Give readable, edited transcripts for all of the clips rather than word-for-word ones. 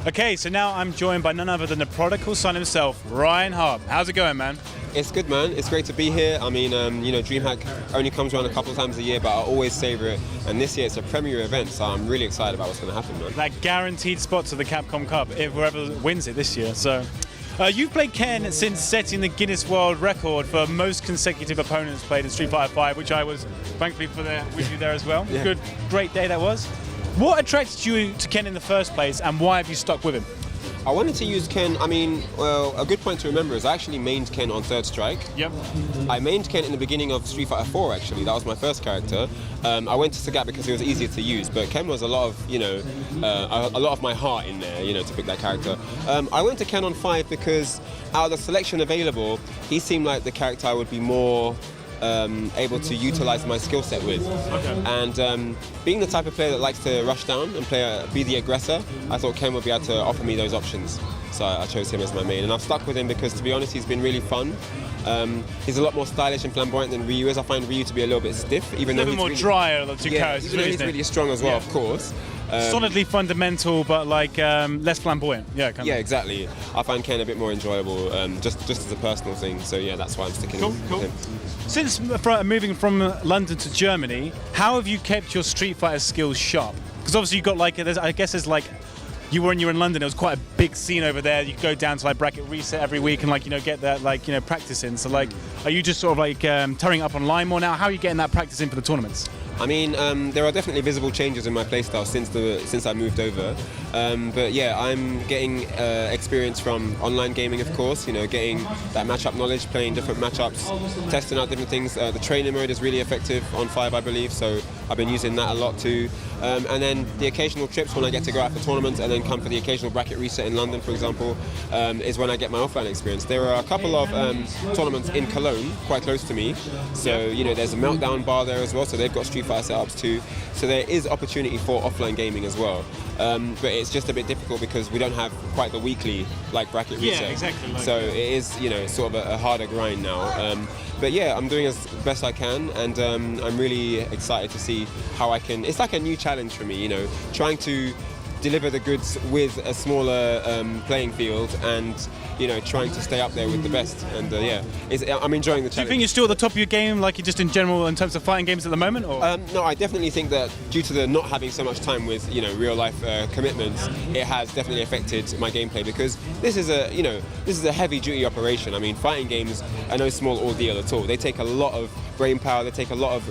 Okay, so now I'm joined by none other than the prodigal son himself, Ryan Hart. How's it going, man? It's good, man. It's great to be here. I mean, Dreamhack only comes around a couple of times a year, but I always savour it. And this year it's a premier event, so I'm really excited about what's going to happen, man. That guaranteed spot to the Capcom Cup, if whoever wins it this year. So, you've played Ken since setting the Guinness World Record for most consecutive opponents played in Street Fighter V, which I was thankfully with you there as well. Yeah. Good, great day that was. What attracted you to Ken in the first place, and why have you stuck with him? I wanted to use Ken, well, a good point to remember is I actually mained Ken on Third Strike. Yep. I mained Ken in the beginning of Street Fighter 4, actually. That was my first character. I went to Sagat because it was easier to use, but Ken was a lot of, a lot of my heart in there, to pick that character. I went to Ken on 5 because out of the selection available, he seemed like the character I would be more able to utilize my skill set with. Okay. And being the type of player that likes to rush down and be the aggressor, I thought Ken would be able to offer me those options. So I chose him as my main, and I've stuck with him because, to be honest, he's been really fun. He's a lot more stylish and flamboyant than Ryu is. I find Ryu to be a little bit stiff, even though he's more really, drier than the two characters. Even though he's really strong as well, of course. Solidly fundamental, but less flamboyant. Yeah, kind of. Exactly. I find Ken a bit more enjoyable, just as a personal thing. So yeah, that's why I'm sticking with him. Since moving from London to Germany, how have you kept your Street Fighter skills sharp? Because obviously you got when you were in London, it was quite a big scene over there. You could go down to bracket reset every week and get that practice in. So are you just sort of turning up online more now? How are you getting that practice in for the tournaments? I mean, there are definitely visible changes in my playstyle since I moved over. But yeah, I'm getting experience from online gaming, of course. Getting that matchup knowledge, playing different matchups, testing out different things. The training mode is really effective on 5, I believe. So I've been using that a lot too. And then the occasional trips when I get to go out for tournaments and then come for the occasional bracket reset in London, for example, is when I get my offline experience. There are a couple of tournaments in Cologne, quite close to me. So there's a Meltdown bar there as well. So they've got Street Fighter setups too. So there is opportunity for offline gaming as well. But it's just a bit difficult because we don't have quite the weekly bracket reset. Yeah, exactly. So it is sort of a harder grind now. But yeah, I'm doing as best I can, and I'm really excited to see how I can. It's like a new challenge for me, trying to deliver the goods with a smaller playing field and trying to stay up there with the best. And I'm enjoying the challenge. Do you think you're still at the top of your game, you're just in general in terms of fighting games at the moment? Or? No, I definitely think that due to the not having so much time with real life commitments, it has definitely affected my gameplay because this is a heavy duty operation. I mean, fighting games are no small ordeal at all. They take a lot of brain power. They take a lot of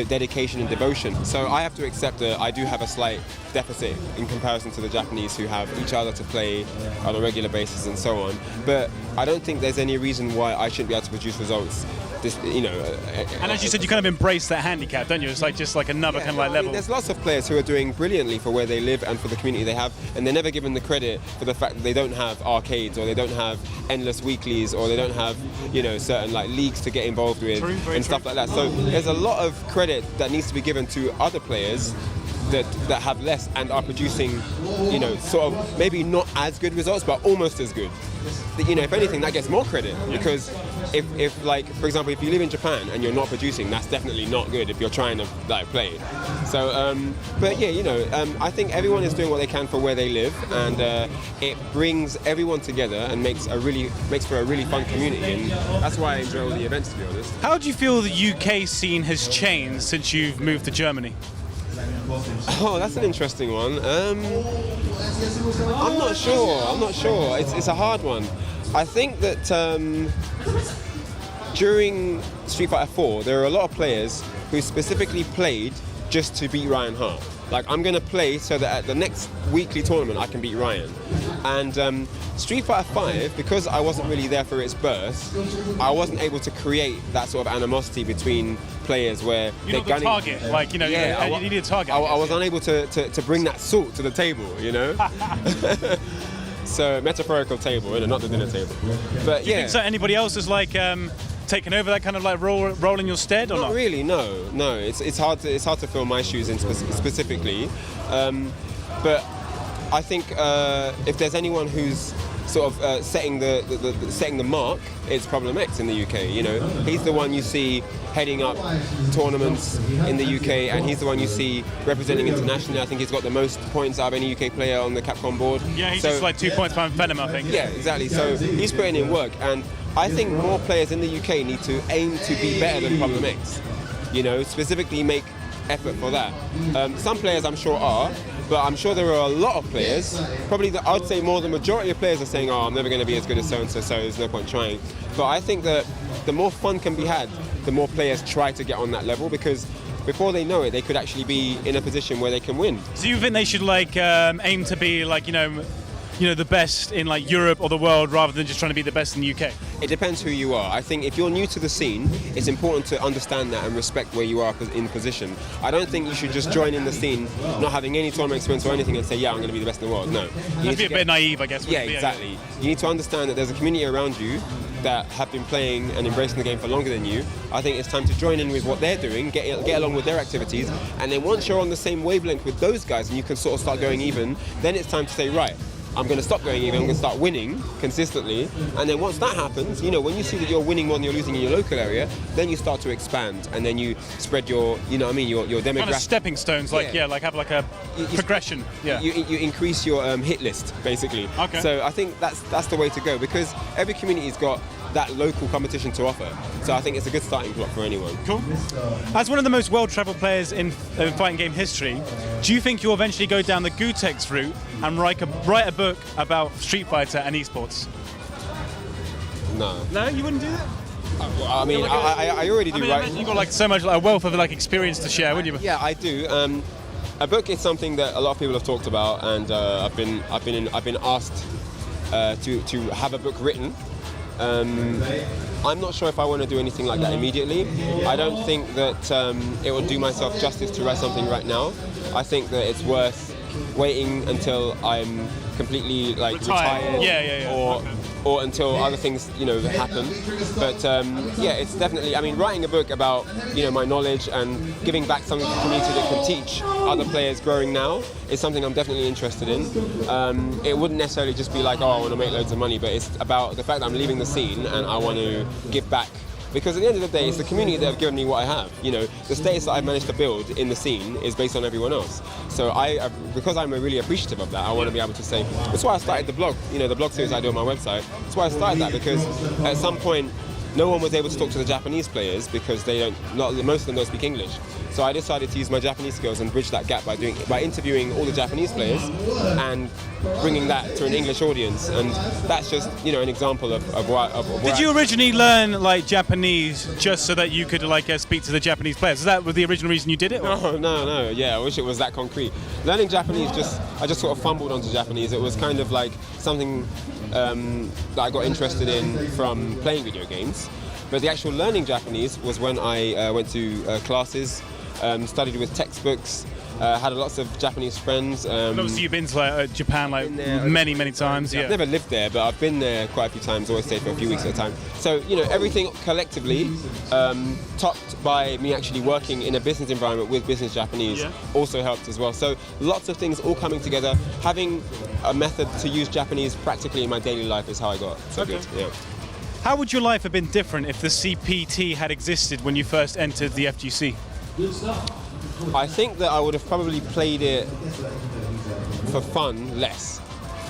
dedication and devotion. So I have to accept that I do have a slight deficit in comparison to the Japanese who have each other to play on a regular basis and so on. But I don't think there's any reason why I shouldn't be able to produce results. And as you said, you kind of embrace that handicap, don't you? It's just another level. I mean, there's lots of players who are doing brilliantly for where they live and for the community they have, and they're never given the credit for the fact that they don't have arcades or they don't have endless weeklies or they don't have certain leagues to get involved with and stuff like that. So there's a lot of credit that needs to be given to other players that have less and are producing, sort of maybe not as good results, but almost as good. If anything, that gets more credit because if for example, if you live in Japan and you're not producing, that's definitely not good if you're trying to play. So, but yeah, I think everyone is doing what they can for where they live, and it brings everyone together and makes for a really fun community, and that's why I enjoy all the events, to be honest. How do you feel the UK scene has changed since you've moved to Germany? Oh, that's an interesting one. I'm not sure. It's a hard one. I think that during Street Fighter 4, there are a lot of players who specifically played just to beat Ryan Hart. I'm going to play so that at the next weekly tournament I can beat Ryan. And Street Fighter 5, because I wasn't really there for its birth, I wasn't able to create that sort of animosity between players where they're gunning. Target, you need a target. I was unable to bring that salt to the table, So metaphorical table, not the dinner table. But Do you think so? Anybody else is taken over that kind of role in your stead, or not? Not really, no. It's hard to fill my shoes in specifically. But I think if there's anyone who's sort of setting the mark, it's Problem X in the UK. You know, he's the one you see heading up tournaments in the UK, and he's the one you see representing internationally. I think he's got the most points out of any UK player on the Capcom board. Yeah, he's just like 2 points behind Venom, I think. Yeah, exactly. So he's putting in work, and I think more players in the UK need to aim to be better than Problem X. You know, specifically make effort for that. Some players I'm sure are, but I'm sure there are a lot of players, probably I'd say more the majority of players are saying, oh, I'm never going to be as good as so-and-so, so there's no point trying. But I think that the more fun can be had, the more players try to get on that level, because before they know it, they could actually be in a position where they can win. So you think they should like aim to be like, you know, the best in like Europe or the world rather than just trying to be the best in the UK? It depends who you are. I think if you're new to the scene, it's important to understand that and respect where you are in position. I don't think you should just join in the scene, not having any tournament experience or anything, and say, yeah, I'm going to be the best in the world. No. You That'd be a bit naive, I guess. Yeah, exactly. You need to understand that there's a community around you that have been playing and embracing the game for longer than you. I think it's time to join in with what they're doing, get along with their activities, and then once you're on the same wavelength with those guys and you can sort of start going even, then it's time to say, right, I'm going to stop going even, I'm going to start winning consistently. And then once that happens, you know, when you see that you're winning more than you're losing in your local area, then you start to expand, and then you spread your, you know what I mean, your demographic. Kind of stepping stones, like, like have like a progression. Yeah. You increase your hit list, basically. Okay. So I think that's the way to go, because every community's got that local competition to offer. So I think it's a good starting block for anyone. Cool. As one of the most well-travelled players in fighting game history, do you think you'll eventually go down the Gutex route and write a book about Street Fighter and esports? No. No, you wouldn't do that? I mean, I already do. I mean, you've got like so much like, a wealth of like experience to share, wouldn't you? Yeah, I do. A book is something that a lot of people have talked about, and I've been asked to have a book written. I'm not sure if I want to do anything like that immediately. I don't think that it would do myself justice to write something right now. I think that it's worth waiting until I'm completely like retired, or until other things, you know, happen. But yeah, it's definitely, I mean, writing a book about, you know, my knowledge and giving back something to the community that can teach other players growing now is something I'm definitely interested in. It wouldn't necessarily just be like, oh, I want to make loads of money, but it's about the fact that I'm leaving the scene and I want to give back. Because at the end of the day, it's the community that have given me what I have. You know, the status that I've managed to build in the scene is based on everyone else. So because I'm really appreciative of that, I want to be able to say, that's why I started the blog, you know, the blog series I do on my website. That's why I started that, because at some point, no one was able to talk to the Japanese players because most of them don't speak English. So I decided to use my Japanese skills and bridge that gap by interviewing all the Japanese players and bringing that to an English audience. And that's just, you know, an example of what. Did you originally learn like Japanese just so that you could like speak to the Japanese players? Is that the original reason you did it? Or? No. Yeah, I wish it was that concrete. Learning Japanese, I just sort of fumbled onto Japanese. It was kind of like something that I got interested in from playing video games. But the actual learning Japanese was when I went to classes, studied with textbooks, had lots of Japanese friends. Obviously, you've been to like, Japan like many times. Yeah. I've never lived there, but I've been there quite a few times. Always stayed for a few weeks at a time. So you know, everything collectively, topped by me actually working in a business environment with business Japanese, also helped as well. So lots of things all coming together. Having a method to use Japanese practically in my daily life is how I got so good. Yeah. How would your life have been different if the CPT had existed when you first entered the FGC? I think that I would have probably played it for fun less,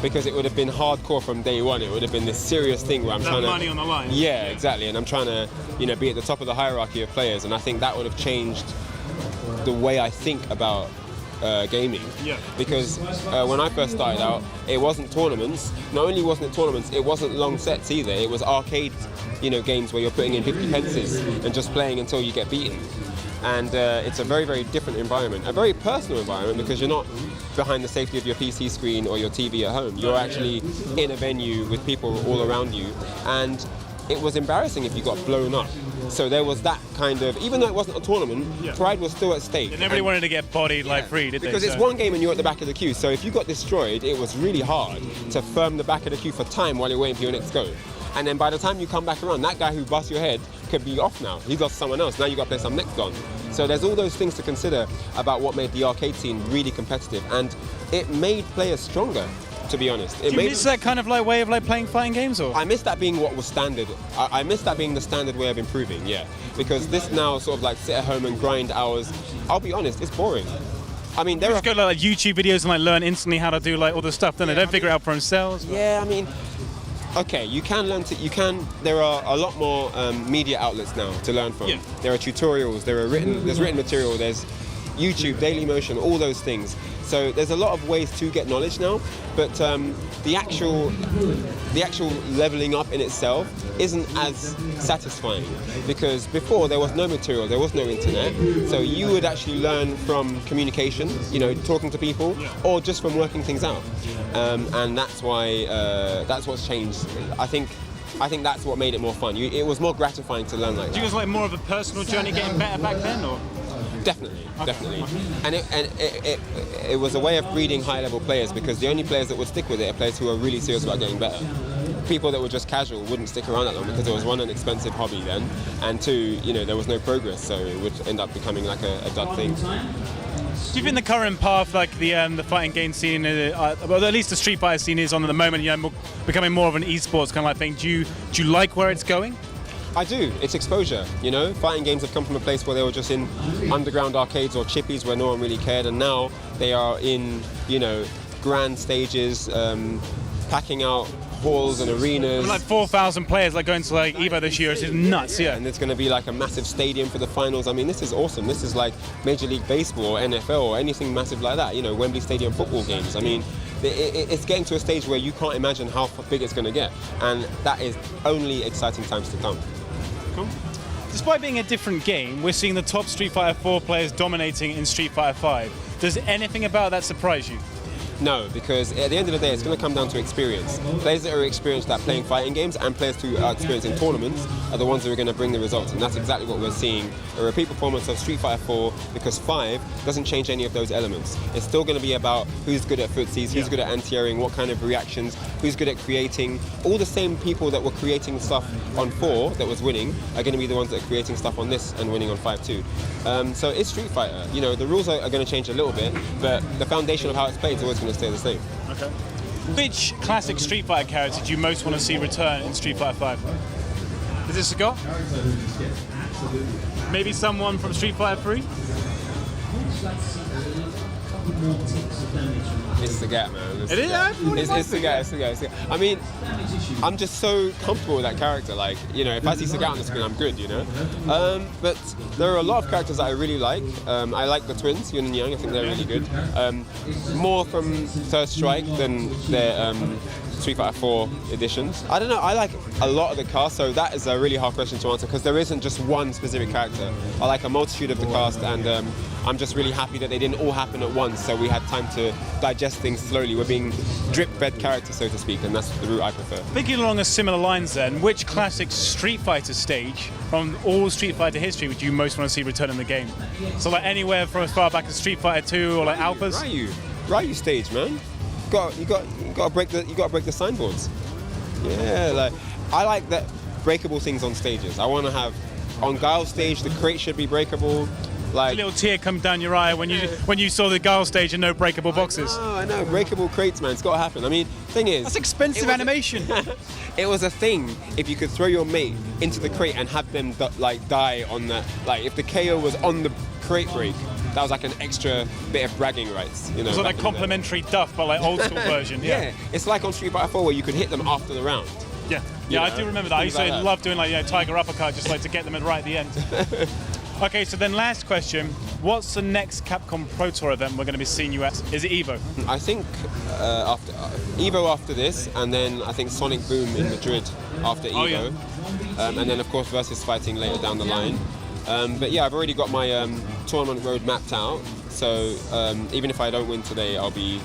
because it would have been hardcore from day one. It would have been this serious thing where I'm trying to money on the line. Yeah, exactly, and I'm trying to, you know, be at the top of the hierarchy of players, and I think that would have changed the way I think about gaming. Yeah. Because when I first started out, it wasn't tournaments. Not only wasn't it tournaments, it wasn't long sets either. It was arcade, you know, games where you're putting in 50 pences and just playing until you get beaten. And it's a very, very different environment, a very personal environment, because you're not behind the safety of your PC screen or your TV at home. You're actually in a venue with people all around you, and it was embarrassing if you got blown up. So there was that kind of, even though it wasn't a tournament, pride was still at stake. And everybody wanted to get bodied like free, did they? Because it's one game and you're at the back of the queue, so if you got destroyed, it was really hard to firm the back of the queue for time while you're waiting for your next go. And then by the time you come back around, that guy who bust your head could be off now. He's lost someone else. Now you got to play some next on. So there's all those things to consider about what made the arcade scene really competitive, and it made players stronger. to be honest. Do you miss that kind of like way of like playing fighting games, or? I miss that being what was standard. I miss that being the standard way of improving, yeah. Because this now sort of like sit at home and grind hours, I'll be honest, it's boring. I mean, there Just go to like YouTube videos and like learn instantly how to do like all the stuff, then they don't figure it out for themselves. Yeah, I mean, okay, you can learn there are a lot more media outlets now to learn from. Yeah. There are tutorials, there's written material, there's YouTube, Dailymotion, all those things. So there's a lot of ways to get knowledge now, but the actual leveling up in itself isn't as satisfying, because before there was no material, there was no internet, so you would actually learn from communication, talking to people, or just from working things out, and that's why that's what's changed. I think that's what made it more fun. It was more gratifying to learn like that. Do you was like more of a personal journey getting better back then, or? Definitely. And it was a way of breeding high-level players, because the only players that would stick with it are players who are really serious about getting better. People that were just casual wouldn't stick around that long, because it was, one, an expensive hobby then, and two, there was no progress, so it would end up becoming like a dud thing. Do you think the current path, like the fighting game scene, well, at least the Street Fighter scene is on at the moment, becoming more of an esports kind of like thing? Do you like where it's going? I do. It's exposure, Fighting games have come from a place where they were just in underground arcades or chippies where no one really cared, and now they are in, grand stages, packing out halls and arenas. Like 4,000 players like going to like EVO this year. It's nuts, yeah. And it's going to be like a massive stadium for the finals. I mean, this is awesome. This is like Major League Baseball or NFL or anything massive like that. Wembley Stadium football games. I mean, it's getting to a stage where you can't imagine how big it's going to get, and that is only exciting times to come. Cool. Despite being a different game, we're seeing the top Street Fighter 4 players dominating in Street Fighter 5. Does anything about that surprise you? No, because at the end of the day, it's going to come down to experience. Players that are experienced at playing fighting games and players who are experienced in tournaments are the ones who are going to bring the results, and that's exactly what we're seeing. A repeat performance of Street Fighter 4, because 5 doesn't change any of those elements. It's still going to be about who's good at footsies, who's good at anti-airing, what kind of reactions, who's good at creating. All the same people that were creating stuff on 4 that was winning are going to be the ones that are creating stuff on this and winning on 5 too. So it's Street Fighter. The rules are going to change a little bit, but the foundation of how it's played is always going to stay the same. Okay. Which classic Street Fighter character do you most want to see return in Street Fighter 5? Is it Scott? Maybe someone from Street Fighter 3? It's the gap, man. It is? It's the gap. I mean, I'm just so comfortable with that character. Like, if I see Sagat on the screen, I'm good, But there are a lot of characters that I really like. I like the twins, Yun and Yang. I think they're really good. More from Third Strike than their Street Fighter 4 editions. I don't know, I like a lot of the cast, so that is a really hard question to answer, because there isn't just one specific character. I like a multitude of the cast, and I'm just really happy that they didn't all happen at once, so we had time to digest things slowly. We're being drip-fed characters, so to speak, and that's the route I prefer. Thinking along a similar lines then, which classic Street Fighter stage from all Street Fighter history would you most want to see return in the game? So like anywhere from as far back as Street Fighter 2 or like Alphas? Ryu stage, man. You got to break the signboards. Yeah, like I like that breakable things on stages. I want to have on Guile stage the crate should be breakable. Like a little tear come down your eye when you saw the Guile stage and no breakable boxes. I know, breakable crates, man. It's got to happen. I mean, thing is, that's expensive animation. It was a thing if you could throw your mate into the crate and have them die on that. Like if the KO was on the crate break, that was like an extra bit of bragging rights, It's like complimentary duff, but like old school version. Yeah. It's like on Street Fighter 4 where you could hit them after the round. Yeah, I do remember that. I used to love doing Tiger Uppercut, just like to get them at right at the end. Okay, so then last question. What's the next Capcom Pro Tour event we're going to be seeing you at? Is it EVO? I think after EVO after this, and then I think Sonic Boom in Madrid after EVO. Oh, yeah. And then, of course, versus fighting later down the line. But yeah, I've already got my tournament road mapped out. So even if I don't win today, I'll be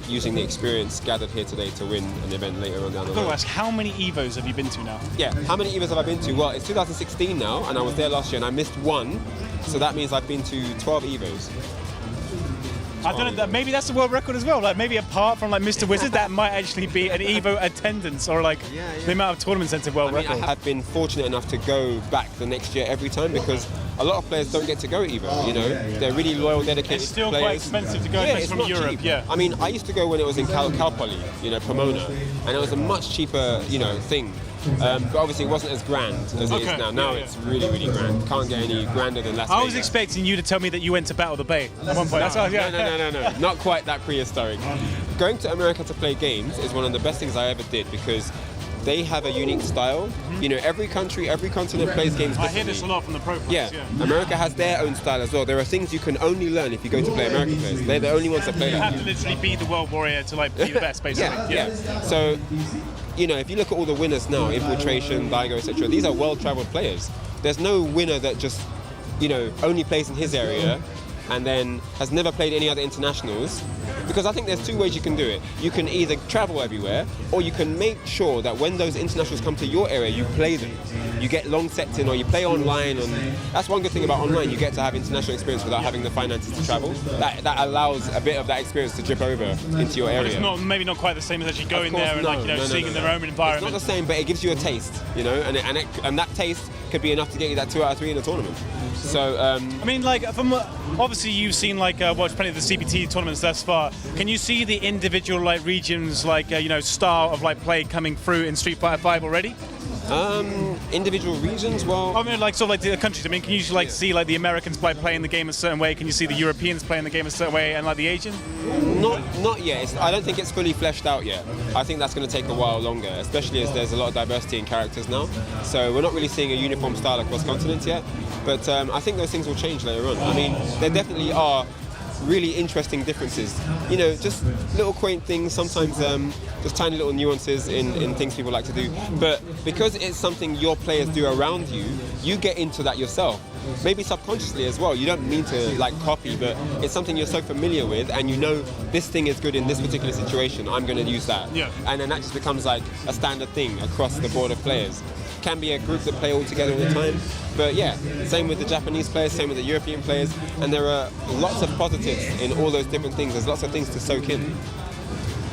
using the experience gathered here today to win an event later on down the line. How many EVOs have you been to now? Yeah, how many EVOs have I been to? Well, it's 2016 now, and I was there last year, and I missed one. So that means I've been to 12 EVOs. I don't know. Maybe that's the world record as well. Like maybe apart from like Mr. Wizard, that might actually be an Evo attendance or like the amount of tournaments entered world record. I have been fortunate enough to go back the next year every time because a lot of players don't get to go Evo. You know, they're really loyal, dedicated It's still players. quite expensive to go it's from not Europe. cheap. Yeah. I mean, I used to go when it was in Cal Poly, you know, Pomona, and it was a much cheaper, you know, thing. But obviously it wasn't as grand as it is now. Now it's really, really grand. Can't get any grander than Las Vegas. I was expecting you to tell me that you went to Battle of the Bay at one point. No. Not quite that prehistoric. Going to America to play games is one of the best things I ever did because they have a unique style. You know, every country, every continent plays games differently. I hear this a lot from the pro players. Yeah, America has their own style as well. There are things you can only learn if you go to play American players. They're the only ones that play You that. have to literally be the world warrior to like be the best, basically. Yeah. So, you know, if you look at all the winners now, Infiltration, Daigo, etc., these are well-traveled players. There's no winner that just, you know, only plays in his area and then has never played any other internationals. Because I think there's two ways you can do it. You can either travel everywhere, or you can make sure that when those internationals come to your area, you play them. You get long sets in, or you play online. That's one good thing about online. You get to have international experience without having the finances to travel. That allows a bit of that experience to drip over into your area. But it's not, maybe not quite the same as actually going there and seeing in their own environment. It's not the same, but it gives you a taste, you know, and that taste could be enough to get you that 2 out of 3 in a tournament. So I mean, like from obviously you've seen like watched plenty of the CPT tournaments thus far. Can you see the individual like regions like you know style of like play coming through in Street Fighter 5 already? Individual regions, well, I mean, like sort of like the countries. I mean, can you like see like the Americans playing the game a certain way? Can you see the Europeans playing the game a certain way, and like the Asian? Not yet. I don't think it's fully fleshed out yet. I think that's going to take a while longer, especially as there's a lot of diversity in characters now. So we're not really seeing a uniform style across continents yet. But I think those things will change later on. I mean, there definitely are really interesting differences. You know, just little quaint things, sometimes just tiny little nuances in things people like to do. But because it's something your players do around you, you get into that yourself. Maybe subconsciously as well. You don't mean to like copy, but it's something you're so familiar with and you know this thing is good in this particular situation, I'm going to use that. Yeah. And then that just becomes like a standard thing across the board of players. Can be a group that play all together all the time, but yeah, same with the Japanese players, same with the European players, and there are lots of positives in all those different things. There's lots of things to soak in.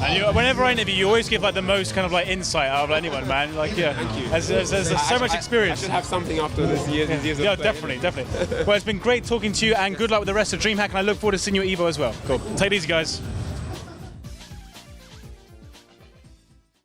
And whenever I interview, you always give like the most kind of like insight out of anyone, man. Like Thank you. There's so much experience. I should have something after this years of Yeah, playing. definitely. Well, it's been great talking to you, and good luck with the rest of DreamHack, and I look forward to seeing you at Evo as well. Cool. Take it easy, guys.